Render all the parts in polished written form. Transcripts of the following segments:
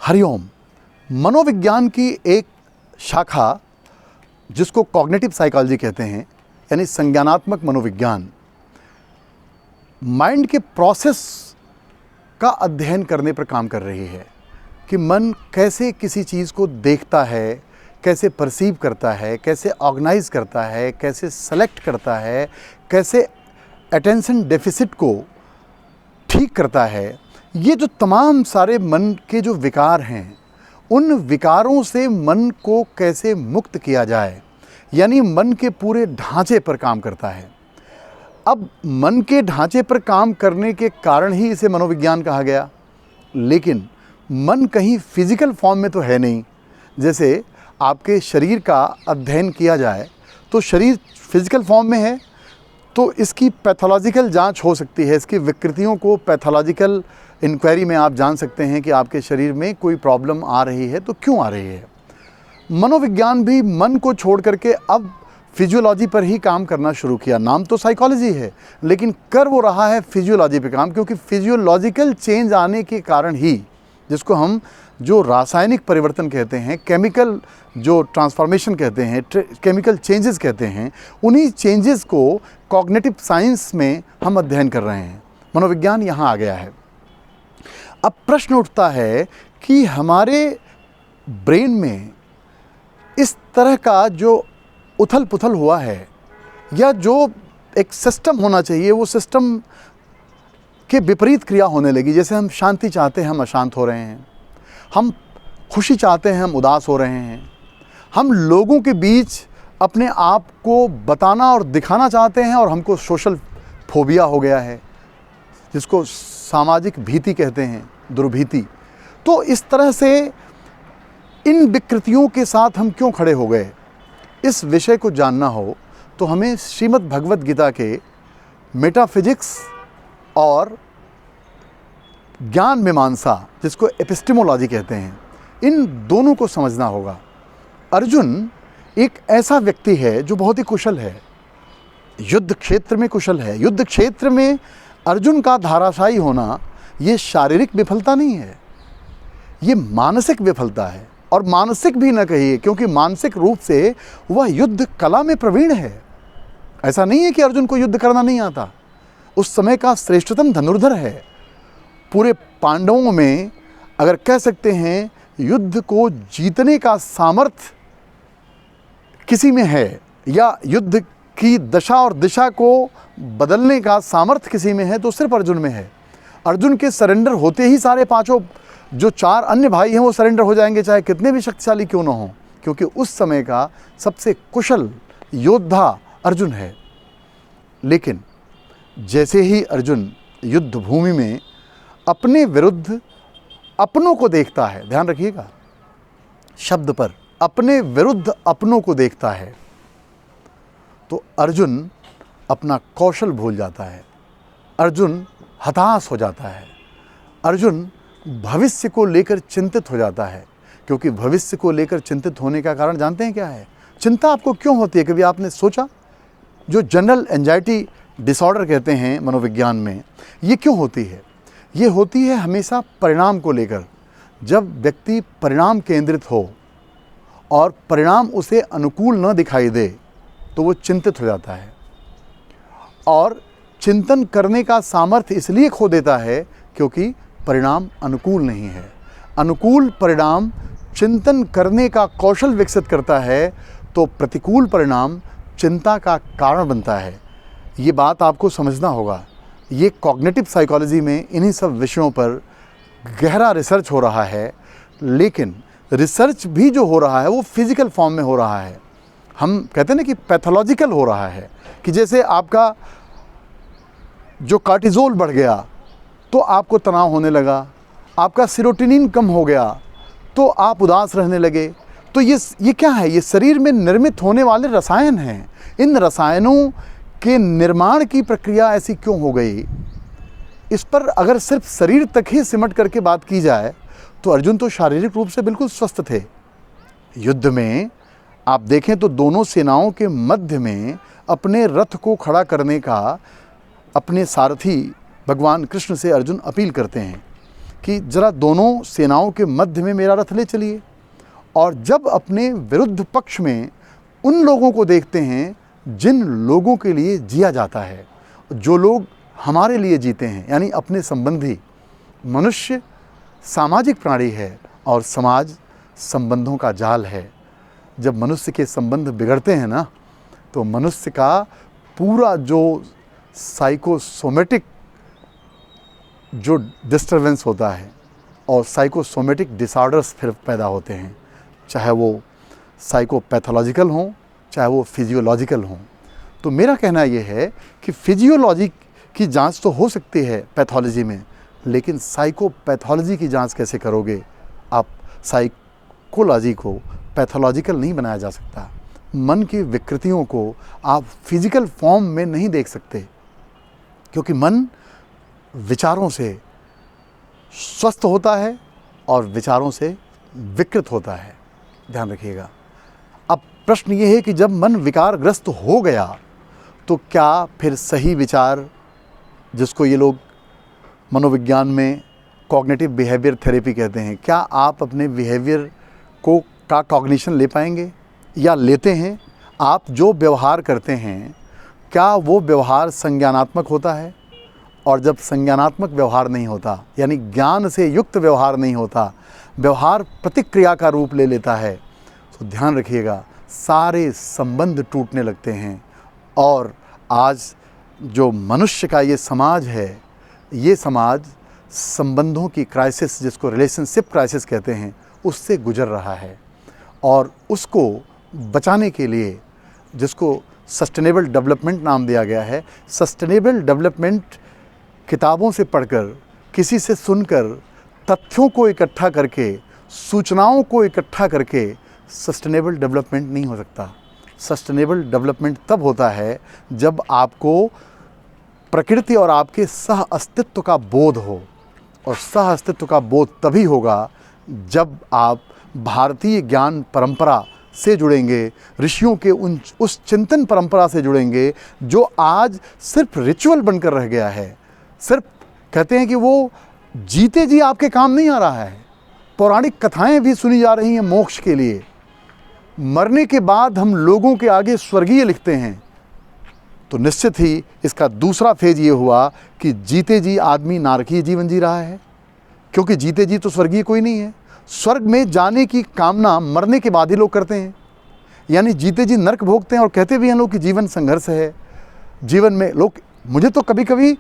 हरिओम। मनोविज्ञान की एक शाखा जिसको कॉग्निटिव साइकोलॉजी कहते हैं, यानी संज्ञानात्मक मनोविज्ञान, माइंड के प्रोसेस का अध्ययन करने पर काम कर रही है कि मन कैसे किसी चीज़ को देखता है, कैसे परसीव करता है, कैसे ऑर्गेनाइज करता है, कैसे सेलेक्ट करता है, कैसे अटेंशन डेफिसिट को ठीक करता है। ये जो तमाम सारे मन के जो विकार हैं, उन विकारों से मन को कैसे मुक्त किया जाए, यानी मन के पूरे ढांचे पर काम करता है। अब मन के ढांचे पर काम करने के कारण ही इसे मनोविज्ञान कहा गया, लेकिन मन कहीं फिजिकल फॉर्म में तो है नहीं। जैसे आपके शरीर का अध्ययन किया जाए तो शरीर फिजिकल फॉर्म में है, तो इसकी पैथोलॉजिकल जांच हो सकती है। इसकी विकृतियों को पैथोलॉजिकल इंक्वायरी में आप जान सकते हैं कि आपके शरीर में कोई प्रॉब्लम आ रही है तो क्यों आ रही है। मनोविज्ञान भी मन को छोड़ करके अब फिजियोलॉजी पर ही काम करना शुरू किया। नाम तो साइकोलॉजी है, लेकिन कर वो रहा है फिजियोलॉजी पे काम, क्योंकि फिजियोलॉजिकल चेंज आने के कारण ही, जिसको हम जो रासायनिक परिवर्तन कहते हैं, केमिकल जो ट्रांसफॉर्मेशन कहते हैं, केमिकल चेंजेस कहते हैं, उन्हीं चेंजेस को कॉग्निटिव साइंस में हम अध्ययन कर रहे हैं। मनोविज्ञान यहाँ आ गया है। अब प्रश्न उठता है कि हमारे ब्रेन में इस तरह का जो उथल पुथल हुआ है, या जो एक सिस्टम होना चाहिए, वो सिस्टम के विपरीत क्रिया होने लगी। जैसे हम शांति चाहते हैं, हम अशांत हो रहे हैं। हम खुशी चाहते हैं, हम उदास हो रहे हैं। हम लोगों के बीच अपने आप को बताना और दिखाना चाहते हैं, और हमको सोशल फोबिया हो गया है, जिसको सामाजिक भीति कहते हैं, दुर्भीति। तो इस तरह से इन विकृतियों के साथ हम क्यों खड़े हो गए, इस विषय को जानना हो तो हमें श्रीमद् भगवद गीता के मेटाफिजिक्स और ज्ञान मीमांसा, जिसको एपिस्टेमोलॉजी कहते हैं, इन दोनों को समझना होगा। अर्जुन एक ऐसा व्यक्ति है जो बहुत ही कुशल है, युद्ध क्षेत्र में कुशल है। युद्ध क्षेत्र में अर्जुन का धाराशायी होना ये शारीरिक विफलता नहीं है, ये मानसिक विफलता है। और मानसिक भी न कहिए, क्योंकि मानसिक रूप से वह युद्ध कला में प्रवीण है। ऐसा नहीं है कि अर्जुन को युद्ध करना नहीं आता, उस समय का श्रेष्ठतम धनुर्धर है। पूरे पांडवों में अगर कह सकते हैं युद्ध को जीतने का सामर्थ्य किसी में है, या युद्ध की दशा और दिशा को बदलने का सामर्थ्य किसी में है, तो सिर्फ अर्जुन में है। अर्जुन के सरेंडर होते ही सारे पांचों जो चार अन्य भाई हैं वो सरेंडर हो जाएंगे, चाहे कितने भी शक्तिशाली क्यों ना हो, क्योंकि उस समय का सबसे कुशल योद्धा अर्जुन है। लेकिन जैसे ही अर्जुन युद्ध भूमि में अपने विरुद्ध अपनों को देखता है, ध्यान रखिएगा शब्द पर, अपने विरुद्ध अपनों को देखता है, तो अर्जुन अपना कौशल भूल जाता है। अर्जुन हताश हो जाता है। अर्जुन भविष्य को लेकर चिंतित हो जाता है, क्योंकि भविष्य को लेकर चिंतित होने का कारण जानते हैं क्या है? चिंता आपको क्यों होती है, कभी आपने सोचा? जो जनरल एंजाइटी डिसऑर्डर कहते हैं मनोविज्ञान में, ये क्यों होती है? ये होती है हमेशा परिणाम को लेकर। जब व्यक्ति परिणाम केंद्रित हो और परिणाम उसे अनुकूल न दिखाई दे, तो वो चिंतित हो जाता है, और चिंतन करने का सामर्थ्य इसलिए खो देता है क्योंकि परिणाम अनुकूल नहीं है। अनुकूल परिणाम चिंतन करने का कौशल विकसित करता है, तो प्रतिकूल परिणाम चिंता का कारण बनता है। ये बात आपको समझना होगा। ये कॉग्निटिव साइकोलॉजी में इन्हीं सब विषयों पर गहरा रिसर्च हो रहा है, लेकिन रिसर्च भी जो हो रहा है वो फिजिकल फॉर्म में हो रहा है। हम कहते हैं ना कि पैथोलॉजिकल हो रहा है, कि जैसे आपका जो कार्टिजोल बढ़ गया तो आपको तनाव होने लगा, आपका सेरोटोनिन कम हो गया तो आप उदास रहने लगे। तो ये क्या है? ये शरीर में निर्मित होने वाले रसायन हैं। इन रसायनों के निर्माण की प्रक्रिया ऐसी क्यों हो गई, इस पर अगर सिर्फ शरीर तक ही सिमट करके बात की जाए तो अर्जुन तो शारीरिक रूप से बिल्कुल स्वस्थ थे। युद्ध में आप देखें तो दोनों सेनाओं के मध्य में अपने रथ को खड़ा करने का अपने सारथी भगवान कृष्ण से अर्जुन अपील करते हैं कि ज़रा दोनों सेनाओं के मध्य में मेरा रथ ले चलिए। और जब अपने विरुद्ध पक्ष में उन लोगों को देखते हैं जिन लोगों के लिए जिया जाता है, जो लोग हमारे लिए जीते हैं, यानी अपने संबंधी। मनुष्य सामाजिक प्राणी है और समाज संबंधों का जाल है। जब मनुष्य के संबंध बिगड़ते हैं ना, तो मनुष्य का पूरा जो साइकोसोमेटिक जो डिस्टर्बेंस होता है और साइकोसोमेटिक डिसऑर्डर्स फिर पैदा होते हैं, चाहे वो साइकोपैथोलॉजिकल हों, चाहे वो फिजियोलॉजिकल हों। तो मेरा कहना ये है कि फिजियोलॉजी की जांच तो हो सकती है पैथोलॉजी में, लेकिन साइकोपैथोलॉजी की जांच कैसे करोगे? आप साइकोलॉजी को पैथोलॉजिकल नहीं बनाया जा सकता। मन की विकृतियों को आप फिजिकल फॉर्म में नहीं देख सकते, क्योंकि मन विचारों से स्वस्थ होता है और विचारों से विकृत होता है। ध्यान रखिएगा। अब प्रश्न ये है कि जब मन विकारग्रस्त हो गया तो क्या फिर सही विचार, जिसको ये लोग मनोविज्ञान में कॉग्निटिव बिहेवियर थेरेपी कहते हैं, क्या आप अपने बिहेवियर को का कॉग्निशन ले पाएंगे या लेते हैं? आप जो व्यवहार करते हैं, क्या वो व्यवहार संज्ञानात्मक होता है? और जब संज्ञानात्मक व्यवहार नहीं होता, यानी ज्ञान से युक्त व्यवहार नहीं होता, व्यवहार प्रतिक्रिया का रूप ले लेता है, तो ध्यान रखिएगा सारे संबंध टूटने लगते हैं। और आज जो मनुष्य का ये समाज है, ये समाज संबंधों की क्राइसिस, जिसको रिलेशनशिप क्राइसिस कहते हैं, उससे गुजर रहा है। और उसको बचाने के लिए, जिसको सस्टेनेबल डेवलपमेंट नाम दिया गया है, सस्टेनेबल डेवलपमेंट किताबों से पढ़कर, किसी से सुनकर, तथ्यों को इकट्ठा करके, सूचनाओं को इकट्ठा करके सस्टेनेबल डेवलपमेंट नहीं हो सकता। सस्टेनेबल डेवलपमेंट तब होता है जब आपको प्रकृति और आपके सह अस्तित्व का बोध हो। और सह अस्तित्व का बोध तभी होगा जब आप भारतीय ज्ञान परंपरा से जुड़ेंगे, ऋषियों के उस चिंतन परंपरा से जुड़ेंगे जो आज सिर्फ रिचुअल बनकर रह गया है। सिर्फ कहते हैं कि वो जीते जी आपके काम नहीं आ रहा है। पौराणिक कथाएं भी सुनी जा रही हैं मोक्ष के लिए। मरने के बाद हम लोगों के आगे स्वर्गीय लिखते हैं, तो निश्चित ही इसका दूसरा फेज ये हुआ कि जीते जी आदमी नारकीय जीवन जी रहा है, क्योंकि जीते जी तो स्वर्गीय कोई नहीं है। स्वर्ग में जाने की कामना मरने के बाद ही लोग करते हैं, यानी जीते जी नर्क भोगते हैं। और कहते भी हैं लोग कि जीवन संघर्ष है। जीवन में लोग, मुझे तो कभी कभी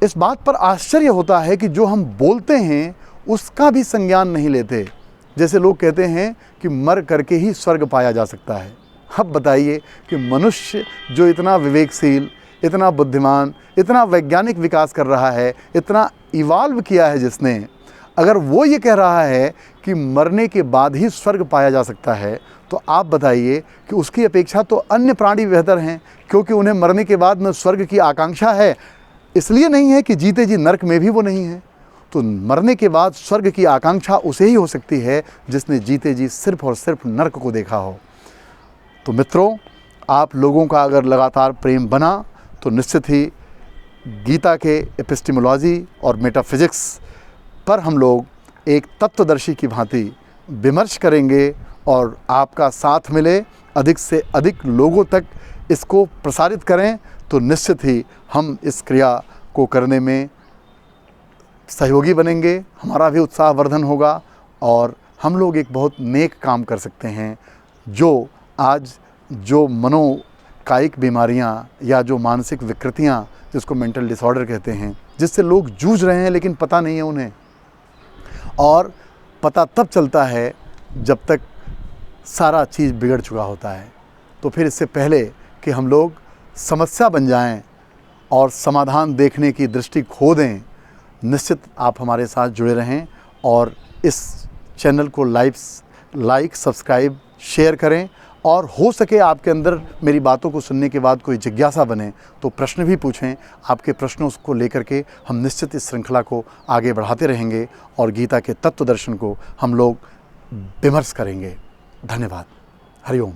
इस बात पर आश्चर्य होता है कि जो हम बोलते हैं उसका भी संज्ञान नहीं लेते। जैसे लोग कहते हैं कि मर करके ही स्वर्ग पाया जा सकता है। अब बताइए कि मनुष्य जो इतना विवेकशील, इतना बुद्धिमान, इतना वैज्ञानिक विकास कर रहा है, इतना इवॉल्व किया है जिसने, अगर वो ये कह रहा है कि मरने के बाद ही स्वर्ग पाया जा सकता है, तो आप बताइए कि उसकी अपेक्षा तो अन्य प्राणी बेहतर हैं, क्योंकि उन्हें मरने के बाद में स्वर्ग की आकांक्षा है। इसलिए नहीं है कि जीते जी नर्क में भी वो नहीं है। तो मरने के बाद स्वर्ग की आकांक्षा उसे ही हो सकती है जिसने जीते जी सिर्फ और सिर्फ नर्क को देखा हो। तो मित्रों, आप लोगों का अगर लगातार प्रेम बना तो निश्चित ही गीता के एपिस्टेमोलॉजी और मेटाफिजिक्स पर हम लोग एक तत्वदर्शी की भांति विमर्श करेंगे और आपका साथ मिले, अधिक से अधिक लोगों तक इसको प्रसारित करें, तो निश्चित ही हम इस क्रिया को करने में सहयोगी बनेंगे। हमारा भी उत्साहवर्धन होगा और हम लोग एक बहुत नेक काम कर सकते हैं। जो आज जो मनोकायिक बीमारियां या जो मानसिक विकृतियां, जिसको मेंटल डिसऑर्डर कहते हैं, जिससे लोग जूझ रहे हैं लेकिन पता नहीं है उन्हें, और पता तब चलता है जब तक सारा चीज़ बिगड़ चुका होता है। तो फिर इससे पहले कि हम लोग समस्या बन जाएं और समाधान देखने की दृष्टि खो दें, निश्चित आप हमारे साथ जुड़े रहें और इस चैनल को लाइक, सब्सक्राइब, शेयर करें। और हो सके आपके अंदर मेरी बातों को सुनने के बाद कोई जिज्ञासा बने तो प्रश्न भी पूछें। आपके प्रश्नों को लेकर के हम निश्चित इस श्रृंखला को आगे बढ़ाते रहेंगे और गीता के तत्व दर्शन को हम लोग विमर्श करेंगे। धन्यवाद। हरि ओम।